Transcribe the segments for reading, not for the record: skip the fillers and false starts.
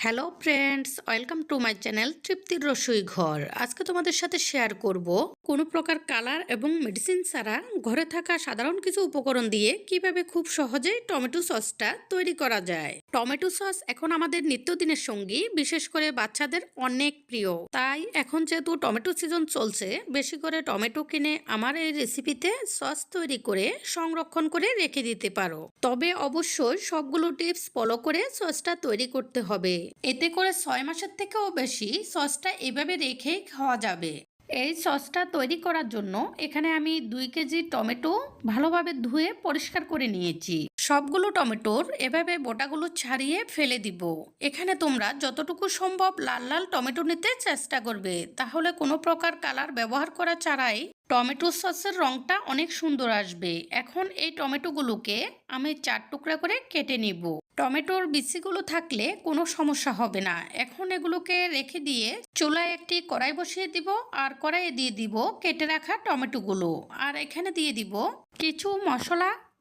Hello friends, welcome to my channel তৃপ্তির রসোই ঘর। আজকে তোমাদের সাথে শেয়ার করব কোনো প্রকার কালার এবং মেডিসিন ছাড়া ঘরে থাকা সাধারণ কিছু উপকরণ দিয়ে কিভাবে খুব সহজে টমেটো সসটা তৈরি করা যায়। টমেটো সস এখন আমাদের নিত্যদিনের সঙ্গী, বিশেষ করে বাচ্চাদের অনেক প্রিয়। তাই এখন যেহেতু টমেটো সিজন চলছে, বেশি করে টমেটো কিনে আমার এই রেসিপিতে সস তৈরি করে সংরক্ষণ করে রেখে দিতে পারো। তবে অবশ্যই সবগুলো টিপস ফলো করে সসটা তৈরি করতে হবে। এতে করে 6 মাসের থেকেও বেশি সসটা এভাবে রেখেই খাওয়া যাবে। এই সসটা তৈরি করার জন্য এখানে আমি 2 কেজি টমেটো ভালোভাবে ধুয়ে পরিষ্কার করে নিয়েছি। সবগুলো টমেটোর এভাবে বোটাগুলো ছাড়িয়ে ফেলে দিব। এখানে তোমরা যতটুকু সম্ভব লাল লাল টমেটো নিতে চেষ্টা করবে, তাহলে কোনো প্রকার কালার ব্যবহার করা ছাড়াই টমেটো সসের রংটা অনেক সুন্দর আসবে। এখন এই টমেটোগুলোকে আমি 4 টুকরা করে কেটে নিব। টমেটোর বিচিগুলো থাকলে কোনো সমস্যা হবে না। এখন এগুলোকে রেখে দিয়ে চুলায় একটি কড়াই বসিয়ে দিব, আর কড়াইয়ে দিয়ে দিব কেটে রাখা টমেটোগুলো। আর এখানে দিয়ে দিব কিছু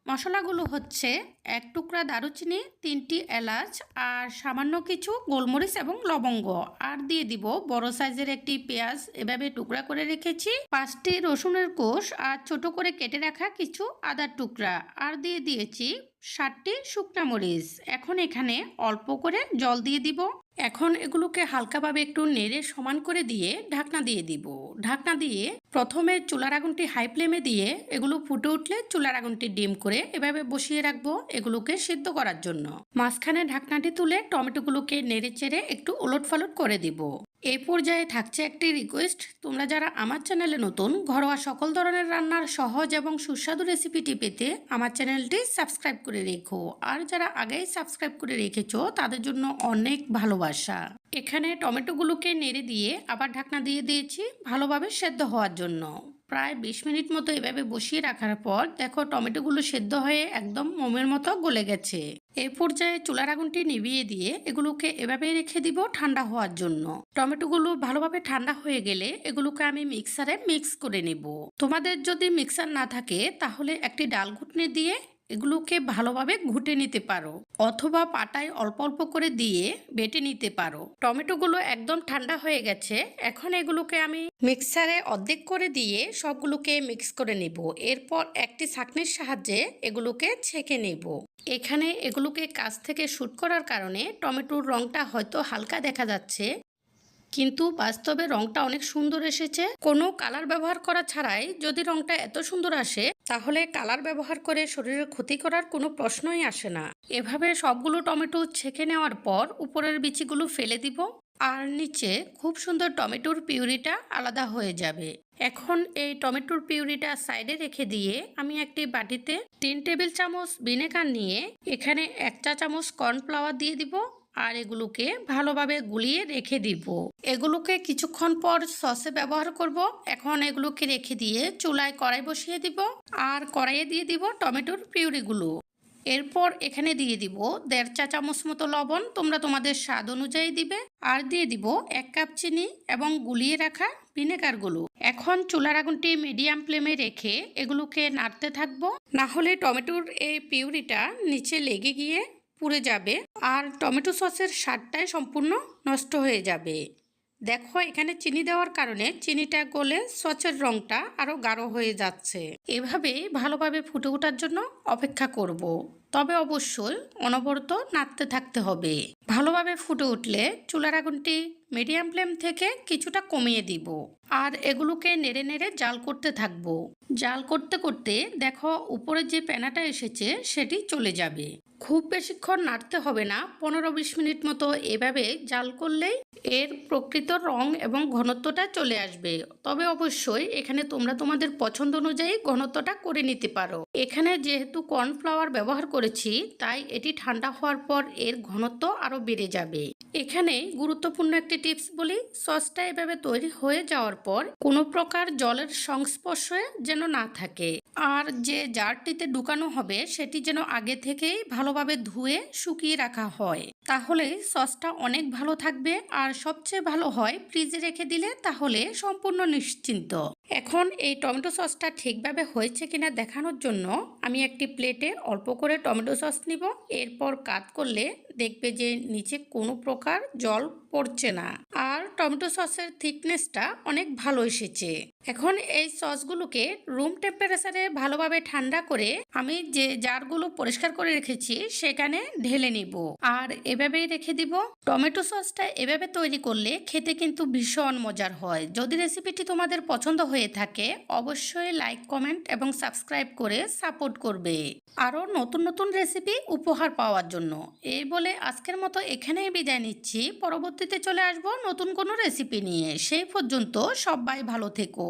মশলাগুলো হচ্ছে 1 টুকরা দারুচিনি, 3টি এলাচ, আর সামান্য কিছু গোলমরিচ এবং লবঙ্গ। আর দিয়ে দিব বড় সাইজের একটি পেঁয়াজ এভাবে টুকরা করে রেখেছি, 5টি রসুনের কোষ, আর ছোট করে কেটে রাখা কিছু আদার টুকরা। আর দিয়ে দিয়েছি 7টি শুকনা মরিচ। এখন এখানে অল্প করে জল দিয়ে দিব। এখন এগুলোকে হালকাভাবে একটু নেড়ে সমান করে দিয়ে ঢাকনা দিয়ে দিব। ঢাকনা দিয়ে প্রথমে চুলার আগুনটি হাই ফ্লেমে দিয়ে এগুলো ফুটে উঠলে চুলার আগুনটি ডিম করে এভাবে বসিয়ে রাখবো এগুলোকে সিদ্ধ করার জন্য। মাঝখানে ঢাকনাটি তুলে টমেটোগুলোকে নেড়ে চেড়ে একটু ওলটপালট করে দিব। এই পর্যায়ে থাকছে একটি রিকোয়েস্ট, তোমরা যারা আমার চ্যানেলে নতুন, ঘরোয়া সকল ধরনের রান্নার সহজ এবং সুস্বাদু রেসিপিটি পেতে আমার চ্যানেলটি সাবস্ক্রাইব করে রেখো। আর যারা আগেই সাবস্ক্রাইব করে রেখেছো তাদের জন্য অনেক ভালোবাসা। এখানে টমেটোগুলোকে নেড়ে দিয়ে আবার ঢাকনা দিয়ে দিয়েছি ভালোভাবে সেদ্ধ হওয়ার জন্য। প্রায় 20 মিনিট মতো এভাবে বসিয়ে রাখার পর দেখো টমেটোগুলো সেদ্ধ হয়ে একদম মোমের মতো গলে গেছে। এই পর্যায়ে চুলার আগুনটি নিভিয়ে দিয়ে এগুলোকে এভাবেই রেখে দিব ঠান্ডা হওয়ার জন্য। টমেটোগুলো ভালোভাবে ঠান্ডা হয়ে গেলে এগুলোকে আমি মিক্সারে মিক্স করে নেব। তোমাদের যদি মিক্সার না থাকে তাহলে একটি ডাল ঘুটনি দিয়ে এগুলোকে ভালোভাবে ঘুটে নিতে পারো, অথবা পাটায় অল্প অল্প করে দিয়ে বেটে নিতে পারো। টমেটোগুলো একদম ঠান্ডা হয়ে গেছে। এখন এগুলোকে আমি মিক্সারে অর্ধেক করে দিয়ে সবগুলোকে মিক্স করে নেব। এরপর একটি ছাঁকনির সাহায্যে এগুলোকে ছেঁকে নেব। এখানে এগুলোকে কাছ থেকে শুট করার কারণে টমেটোর রংটা হয়তো হালকা দেখা যাচ্ছে, কিন্তু বাস্তবে রংটা অনেক সুন্দর এসেছে। কোনো কালার ব্যবহার করা ছাড়াই যদি রংটা এত সুন্দর আসে, তাহলে কালার ব্যবহার করে শরীরের ক্ষতি করার কোনো প্রশ্নই আসে না। এভাবে সবগুলো টমেটো ছেঁকে নেওয়ার পর উপরের বিচিগুলো ফেলে দিব, আর নিচে খুব সুন্দর টমেটোর পিউরিটা আলাদা হয়ে যাবে। এখন এই টমেটোর পিউরিটা সাইডে রেখে দিয়ে আমি একটি বাটিতে 3 টেবিল চামচ ভিনেগার নিয়ে এখানে 1 চা চামচ কর্নফ্লাওয়ার দিয়ে দিব, আর এগুলোকে ভালোভাবে গুলিয়ে রেখে দিব। এগুলোকে কিছুক্ষণ পর সসে ব্যবহার করব। এখন এগুলোকে রেখে দিয়ে চুলায় কড়াই বসিয়ে দিব, আর কড়াইয়ে দিয়ে দিব টমেটোর পিউরিগুলো। এরপর এখানে দিয়ে দিব 1.5 চা চামচ মতো লবণ, তোমরা তোমাদের স্বাদ অনুযায়ী দিবে। আর দিয়ে দিব 1 কাপ চিনি এবং গুলিয়ে রাখা ভিনেগারগুলো। এখন চুলার আগুনটি মিডিয়াম ফ্লেমে রেখে এগুলোকে নাড়তে থাকবো, না হলে টমেটোর এই পিউরিটা নিচে লেগে গিয়ে পুড়ে যাবে, আর টমেটো সসের স্বাদটাই সম্পূর্ণ নষ্ট হয়ে যাবে। দেখো এখানে চিনি দেওয়ার কারণে চিনিটা গলে সসের রংটা আরো গাঢ় হয়ে যাচ্ছে। এভাবেই ভালোভাবে ফুটে ওঠার জন্য অপেক্ষা করব। তবে অবশ্যই অনবরত নাড়তে থাকতে হবে। ভালোভাবে ফুটে উঠলে চুলার আগুনটি মিডিয়াম ফ্লেম থেকে কিছুটা কমিয়ে দিব, আর এগুলোকে নেড়ে নেড়ে জাল করতে থাকবো। জাল করতে করতে দেখো উপরে যে পেনাটা এসেছে সেটি চলে যাবে। খুব বেশিক্ষণ নাড়তে হবে না, 15-20 মিনিট মতো এভাবে জাল করলেই এর প্রকৃত রং এবং ঘনত্বটা চলে আসবে। তবে অবশ্যই এখানে তোমরা তোমাদের পছন্দ অনুযায়ী ঘনত্বটা করে নিতে পারো। এখানে যেহেতু কর্নফ্লাওয়ার ব্যবহার করেছি, তাই এটি ঠান্ডা হওয়ার পর এর ঘনত্ব আরো বেড়ে যাবে। এখানে গুরুত্বপূর্ণ একটি টিপস বলি, সসটা এভাবে তৈরি হয়ে যাওয়ার পর কোনো প্রকার জলের সংস্পর্শে যেন না থাকে, আর যে জারটিতে ঢুকানো হবে সেটি যেন আগে থেকেই ভালোভাবে ধুয়ে শুকিয়ে রাখা হয়। তাহলে সসটা অনেক ভালো থাকবে। আর সবচেয়ে ভালো হয় ফ্রিজে রেখে দিলে, তাহলে সম্পূর্ণ নিশ্চিন্ত। এখন এই টমেটো সসটা ঠিকভাবে হয়েছে কিনা দেখানোর জন্য আমি একটি প্লেটে অল্প করে টমেটো সস নিব। এরপর কাত করলে দেখবে যে নিচে কোনো প্রকার জল পড়ছে না, আর টমেটো সসের থিকনেসটা অনেক ভালো এসেছে। এখন এই সসগুলোকে রুম টেম্পারেচারে ভালোভাবে ঠান্ডা করে আমি যে জারগুলো পরিষ্কার করে রেখেছি সেখানে ঢেলে নিব, আর এভাবেই রেখে দিব। টমেটো সসটা এভাবে তৈরি করলে খেতে কিন্তু ভীষণ মজার হয়। যদি রেসিপিটি তোমাদের পছন্দ হয়ে থাকে অবশ্যই লাইক, কমেন্ট এবং সাবস্ক্রাইব করে সাপোর্ট করবে আরও নতুন নতুন রেসিপি উপহার পাওয়ার জন্য। এই বলে আজকের মতো এখানেই বিদায় নিচ্ছি। পরবর্তীতে চলে আসবো নতুন কোনো রেসিপি নিয়ে। সেই পর্যন্ত সবাই ভালো থেকো।